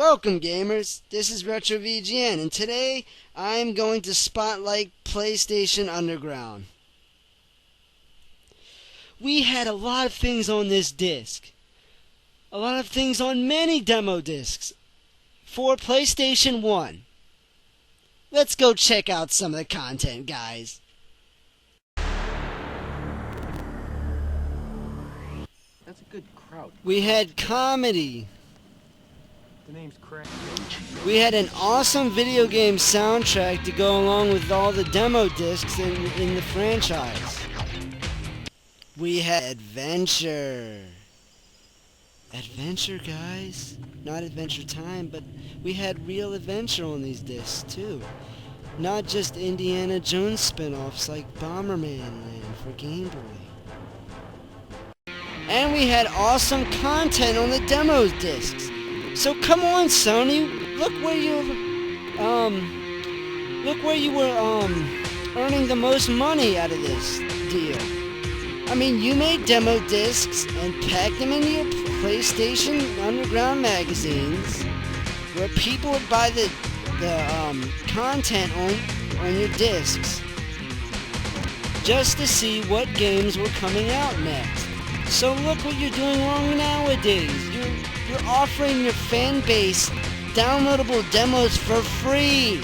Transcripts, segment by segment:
Welcome gamers, this is RetroVGN, and today I'm going to spotlight PlayStation Underground. We had a lot of things on this disc. A lot of things on many demo discs for PlayStation 1. Let's go check out some of the content, guys. That's a good crowd. We had comedy. The name's Craig. We had an awesome video game soundtrack to go along with all the demo discs in the franchise. We had adventure. Adventure, guys. Not Adventure Time, but we had real adventure on these discs, too. Not just Indiana Jones spin-offs like Bomberman Land for Game Boy. And we had awesome content on the demo discs. So come on, Sony, look where you were earning the most money out of this deal. I mean, you made demo discs and packed them into your PlayStation Underground magazines, where people would buy the content on your discs just to see what games were coming out next. So look what you're doing wrong nowadays. You're offering your fan base downloadable demos for free.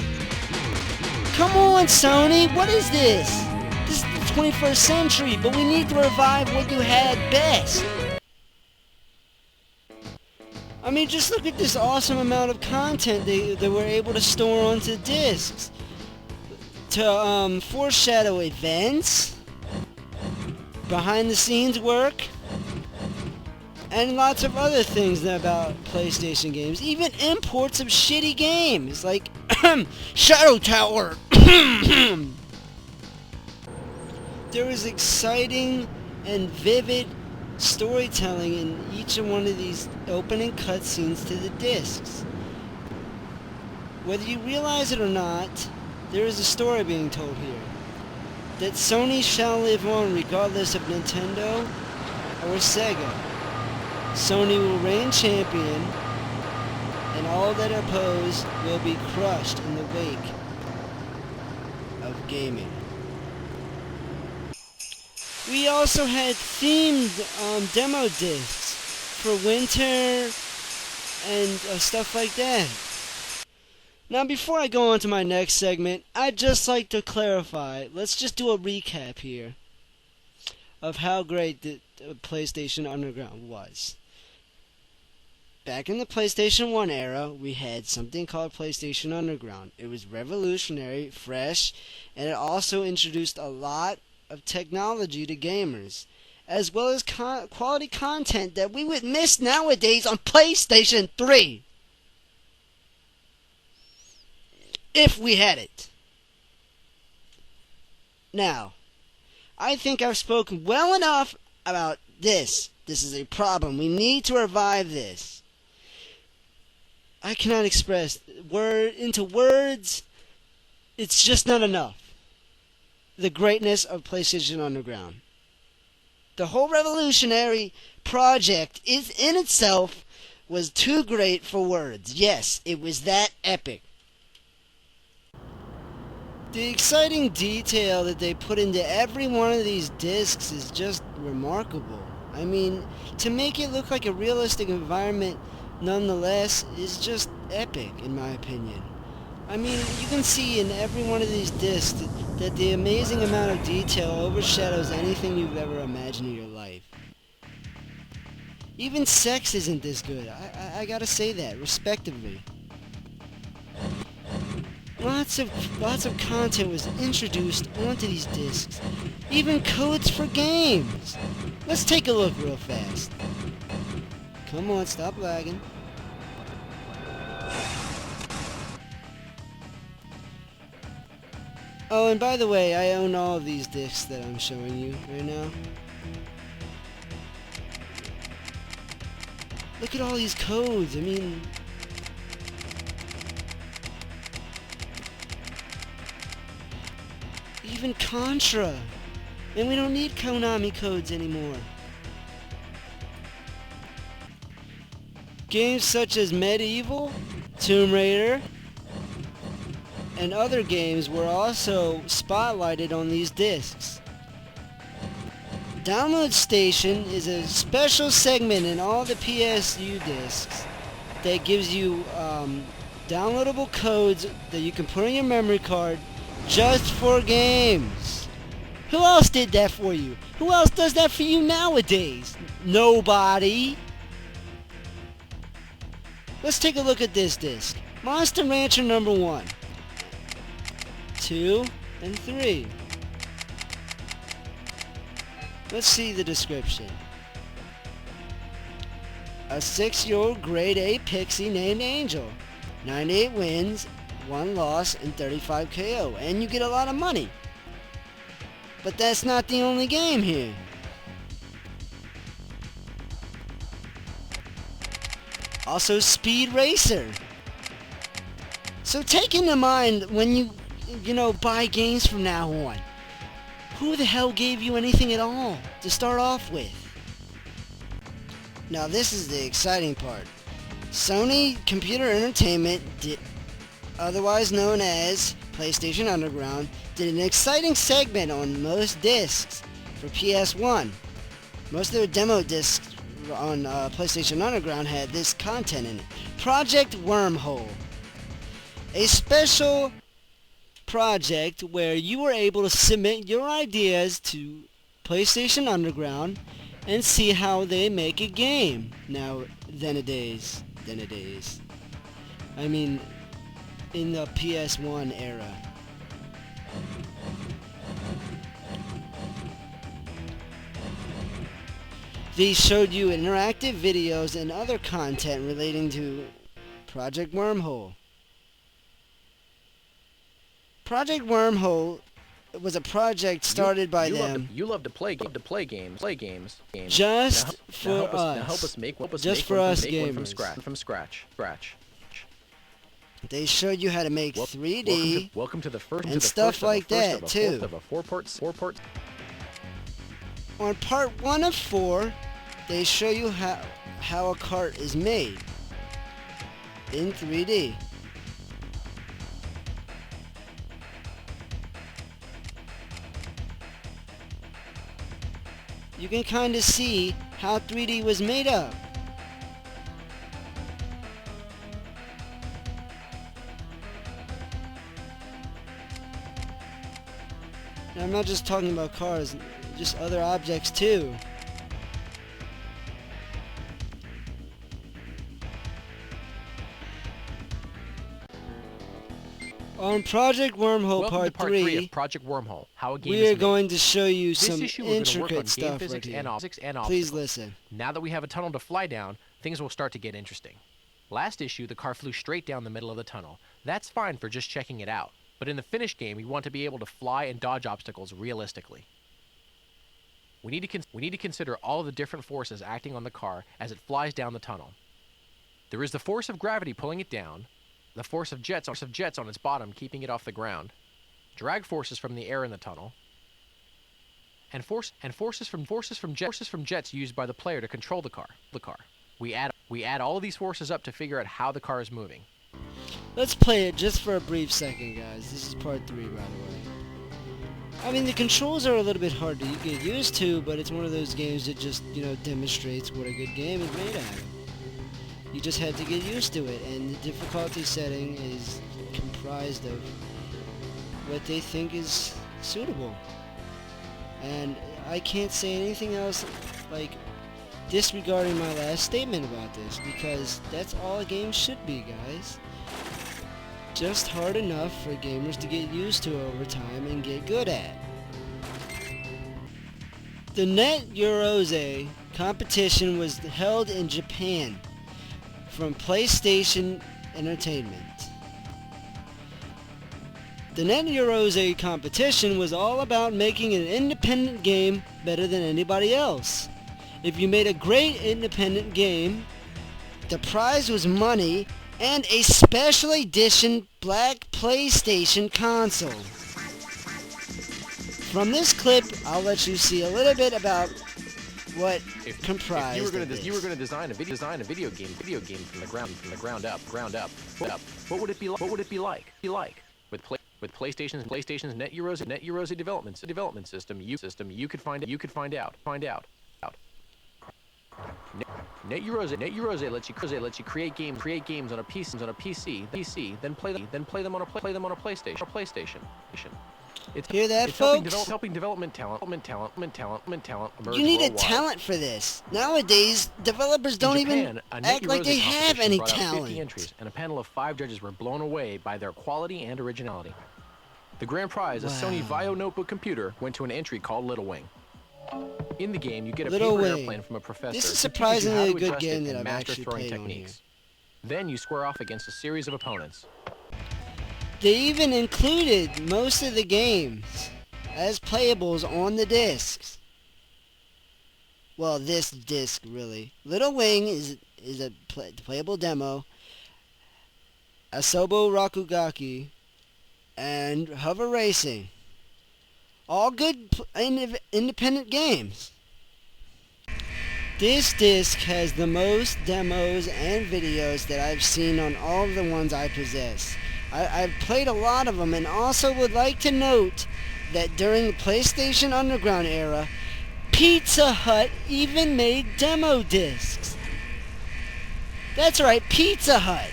Come on, Sony, what is this? This is the 21st century, but we need to revive what you had best. I mean, just look at this awesome amount of content they were able to store onto discs. To foreshadow events, behind the scenes work, and lots of other things about PlayStation games. Even imports of shitty games, like Shadow Tower. There was exciting and vivid storytelling in each of one of these opening cutscenes to the discs. Whether you realize it or not, there is a story being told here. That Sony shall live on regardless of Nintendo or Sega. Sony will reign champion, and all that oppose will be crushed in the wake of gaming. We also had themed demo discs for winter and stuff like that. Now, before I go on to my next segment, I'd just like to clarify. Let's just do a recap here of how great the PlayStation Underground was. Back in the PlayStation 1 era, we had something called PlayStation Underground. It was revolutionary, fresh, and it also introduced a lot of technology to gamers, as well as quality content that we would miss nowadays on PlayStation 3. If we had it. Now, I think I've spoken well enough about this. This is a problem. We need to revive this. I cannot express into words. It's just not enough. The greatness of PlayStation Underground. The whole revolutionary project is in itself was too great for words. Yes, it was that epic. The exciting detail that they put into every one of these discs is just remarkable. I mean, to make it look like a realistic environment nonetheless is just epic, in my opinion. I mean, you can see in every one of these discs that the amazing amount of detail overshadows anything you've ever imagined in your life. Even sex isn't this good. I gotta say that, respectively. Lots of content was introduced onto these discs. Even codes for games. Let's take a look real fast. Come on, stop lagging. Oh, and by the way, I own all of these discs that I'm showing you right now. Look at all these codes. I mean, even Contra. And we don't need Konami codes anymore. Games such as Medieval, Tomb Raider, and other games were also spotlighted on these discs. Download Station is a special segment in all the PSU discs that gives you downloadable codes that you can put on your memory card just for games. Who else did that for you? Who else does that for you nowadays? Nobody. Let's take a look at this disc. Monster Rancher number 1, 2, and 3. Let's see the description. A 6-year-old grade A pixie named Angel. 98 wins, 1 loss, and 35 KO. And you get a lot of money. But that's not the only game here. Also Speed Racer. So take into mind when you buy games from now on. Who the hell gave you anything at all to start off with? Now this is the exciting part. Sony Computer Entertainment, otherwise known as PlayStation Underground, did an exciting segment on most discs for PS1. Most of their demo discs on PlayStation Underground had this content in it. Project Wormhole. A special project where you were able to submit your ideas to PlayStation Underground and see how they make a game. Now, then-a-days. I mean, in the PS1 era. These showed you interactive videos and other content relating to Project Wormhole. Project Wormhole was a project started by them. You love to play games. Just for us. Now help us make one from scratch. They showed you how to make 3D welcome to the first and stuff like that too. Of a four-part. On part 1 of 4, they show you how a cart is made in 3D. You can kind of see how 3D was made up. And I'm not just talking about cars, just other objects too. On Project Wormhole Part 3 of Project Wormhole, how a game we is are made. going to show you This some issue we're going to work on intricate game stuff physics right here. and obstacles. Please listen. Now that we have a tunnel to fly down, things will start to get interesting. Last issue, the car flew straight down the middle of the tunnel. That's fine for just checking it out. But in the finished game, we want to be able to fly and dodge obstacles realistically. We need to consider all of the different forces acting on the car as it flies down the tunnel. There is the force of gravity pulling it down, the force of jets on its bottom keeping it off the ground, drag forces from the air in the tunnel, and forces from jets used by the player to control the car. We add all of these forces up to figure out how the car is moving. Let's play it just for a brief second, guys. This is part 3, by the way. I mean, the controls are a little bit hard to get used to, but it's one of those games that just, demonstrates what a good game is made out of. You just have to get used to it, and the difficulty setting is comprised of what they think is suitable. And I can't say anything else, disregarding my last statement about this, because that's all a game should be, guys. Just hard enough for gamers to get used to over time and get good at. The Net Eurose competition was held in Japan from PlayStation Entertainment. The Net Eurose competition was all about making an independent game better than anybody else. If you made a great independent game, the prize was money and a special edition black PlayStation console. From this clip, I'll let you see a little bit about what If comprised you were going of this. to design a video game from the ground up, what would it be like? With PlayStation's Net Eurosy development system, you could find out. Net Eurosy lets you create games on a PC, then play them on a PlayStation. Hear that, It's folks? helping development talent emerge You need a worldwide. talent for this. Nowadays, developers don't In Japan, even a Net act like Eurosy they have competition any brought out 50 talent. entries, and a panel of 5 judges were blown away by their quality and originality. The grand prize, a Sony Vaio notebook computer, went to an entry called Little Wing. In the game, you get a Little paper Wing. airplane from a professor This is who teaches you how surprisingly to a good adjust game it that and I've master actually throwing played on techniques. Then you square off against a series of opponents. They even included most of the games as playables on the discs. Well, this disc, really. Little Wing is a playable demo. Asobo Rakugaki and Hover Racing. All good independent games. This disc has the most demos and videos that I've seen on all of the ones I possess. I've played a lot of them, and also would like to note that during the PlayStation Underground era, Pizza Hut even made demo discs. That's right, Pizza Hut.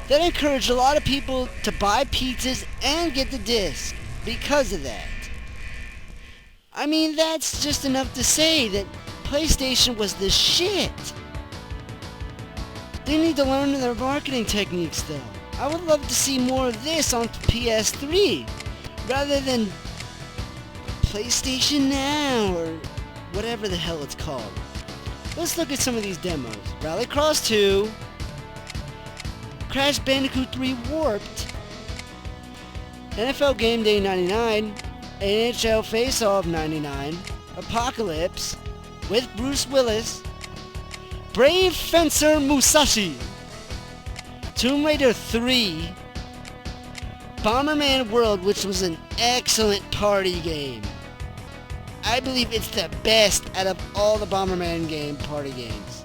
That encouraged a lot of people to buy pizzas and get the disc because of that. I mean, that's just enough to say that PlayStation was the shit. They need to learn their marketing techniques, though. I would love to see more of this on PS3, rather than PlayStation Now, or whatever the hell it's called. Let's look at some of these demos. Rallycross 2, Crash Bandicoot 3 Warped, NFL Game Day 99, NHL Face-Off 99, Apocalypse, with Bruce Willis, Brave Fencer Musashi, Tomb Raider 3, Bomberman World, which was an excellent party game. I believe it's the best out of all the Bomberman party games.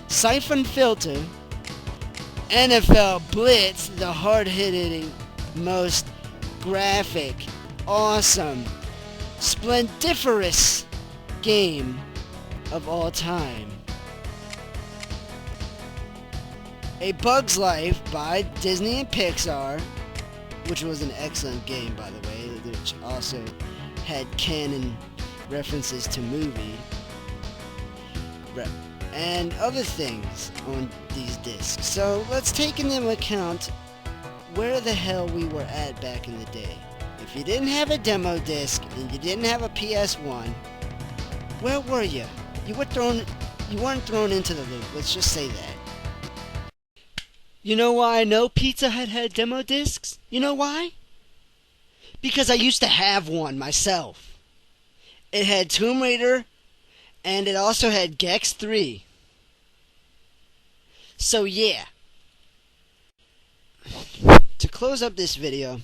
Siphon Filter, NFL Blitz, the hard-hitting, most graphic, awesome, splendiferous game of all time. A Bug's Life by Disney and Pixar, which was an excellent game, by the way, which also had canon references to movie and other things on these discs. So let's take into account where the hell we were at back in the day. If you didn't have a demo disc and you didn't have a PS1, where were you? You weren't thrown into the loop, let's just say that. You know why I know Pizza Hut had demo discs? You know why? Because I used to have one myself. It had Tomb Raider, and it also had Gex 3. So yeah. To close up this video,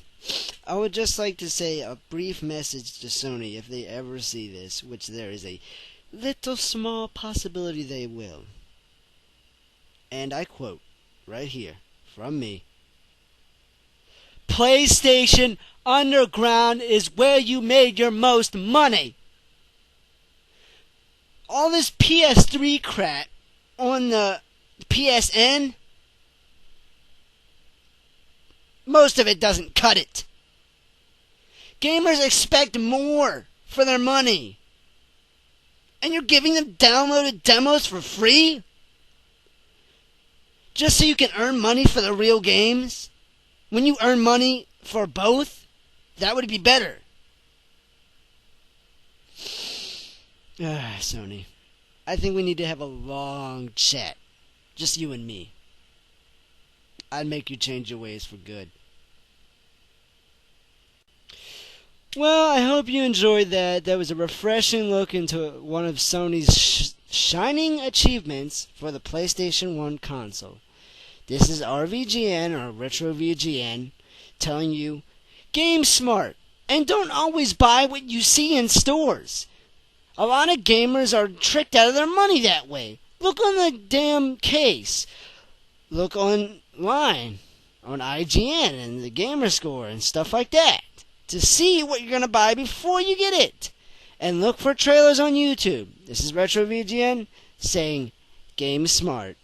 I would just like to say a brief message to Sony if they ever see this, which there is a little small possibility they will. And I quote, right here, from me. PlayStation Underground is where you made your most money. All this PS3 crap on the PSN, most of it doesn't cut it. Gamers expect more for their money. And you're giving them downloaded demos for free? Just so you can earn money for the real games? When you earn money for both, that would be better. Sony. I think we need to have a long chat. Just you and me. I'd make you change your ways for good. Well, I hope you enjoyed that. That was a refreshing look into one of Sony's shining achievements for the PlayStation 1 console. This is RVGN, or RetroVGN, telling you, game smart, and don't always buy what you see in stores. A lot of gamers are tricked out of their money that way. Look on the damn case. Look online on IGN and the Gamer Score and stuff like that to see what you're going to buy before you get it. And look for trailers on YouTube. This is RetroVGN saying, game smart.